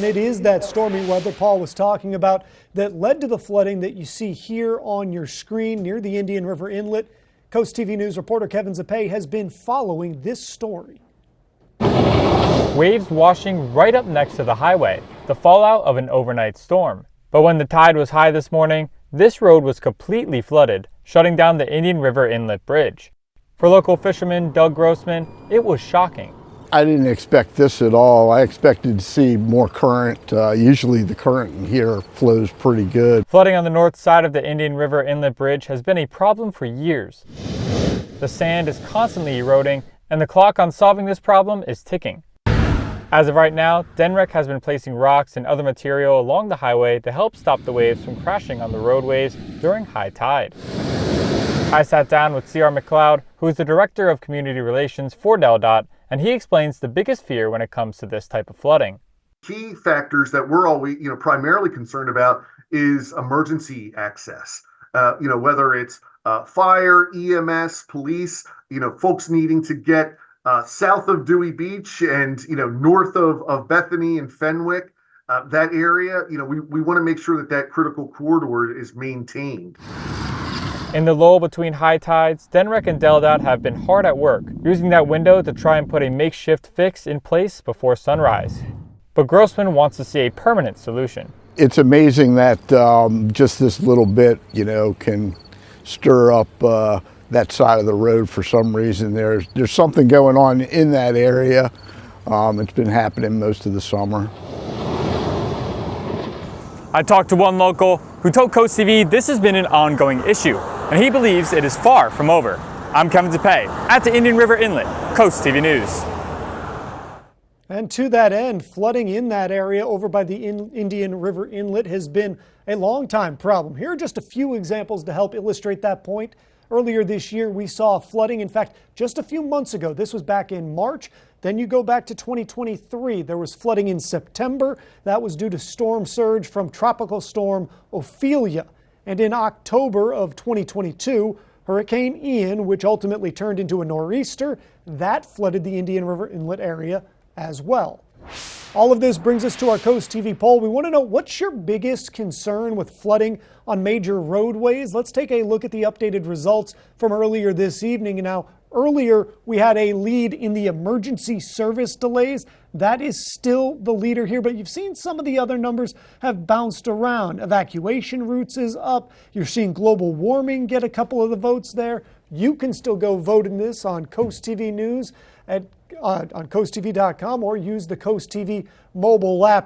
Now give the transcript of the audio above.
It is that stormy weather Paul was talking about that led to the flooding that you see here on your screen near the Indian River Inlet. Coast TV News reporter Kevin Zapay has been following this story. Waves washing right up next to the highway, the fallout of an overnight storm. But when the tide was high this morning, this road was completely flooded, shutting down the Indian River Inlet Bridge. For local fisherman Doug Grossman, it was shocking. I didn't expect this at all. I expected to see more current. Usually the current in here flows pretty good. Flooding on the north side of the Indian River Inlet Bridge has been a problem for years. The sand is constantly eroding, and the clock on solving this problem is ticking. As of right now, DENREC has been placing rocks and other material along the highway to help stop the waves from crashing on the roadways during high tide. I sat down with C.R. McLeod, who is the Director of Community Relations for DelDOT, and he explains the biggest fear when it comes to this type of flooding. Key factors that we're always, primarily concerned about is emergency access. Whether it's fire, EMS, police, folks needing to get south of Dewey Beach and, north of Bethany and Fenwick, that area, we want to make sure that critical corridor is maintained. In the lull between high tides, DENREC and DelDOT have been hard at work, using that window to try and put a makeshift fix in place before sunrise. But Grossman wants to see a permanent solution. It's amazing that just this little bit, can stir up that side of the road for some reason. There's something going on in that area. It's been happening most of the summer. I talked to one local who told Coast TV this has been an ongoing issue, and he believes it is far from over. I'm Kevin Zapay at the Indian River Inlet, Coast TV News. And to that end, flooding in that area over by the Indian River Inlet has been a long-time problem. Here are just a few examples to help illustrate that point. Earlier this year, we saw flooding. In fact, just a few months ago, this was back in March. Then you go back to 2023. There was flooding in September. That was due to storm surge from Tropical Storm Ophelia. And in October of 2022, Hurricane Ian, which ultimately turned into a nor'easter, that flooded the Indian River Inlet area as well. All of this brings us to our Coast TV poll. We want to know, what's your biggest concern with flooding on major roadways? Let's take a look at the updated results from earlier this evening. And now, earlier we had a lead in the emergency service delays. That is still the leader here, but you've seen some of the other numbers have bounced around. Evacuation routes is up. You're seeing global warming get a couple of the votes there. You can still go vote in this on Coast TV News on coasttv.com or use the Coast TV mobile app.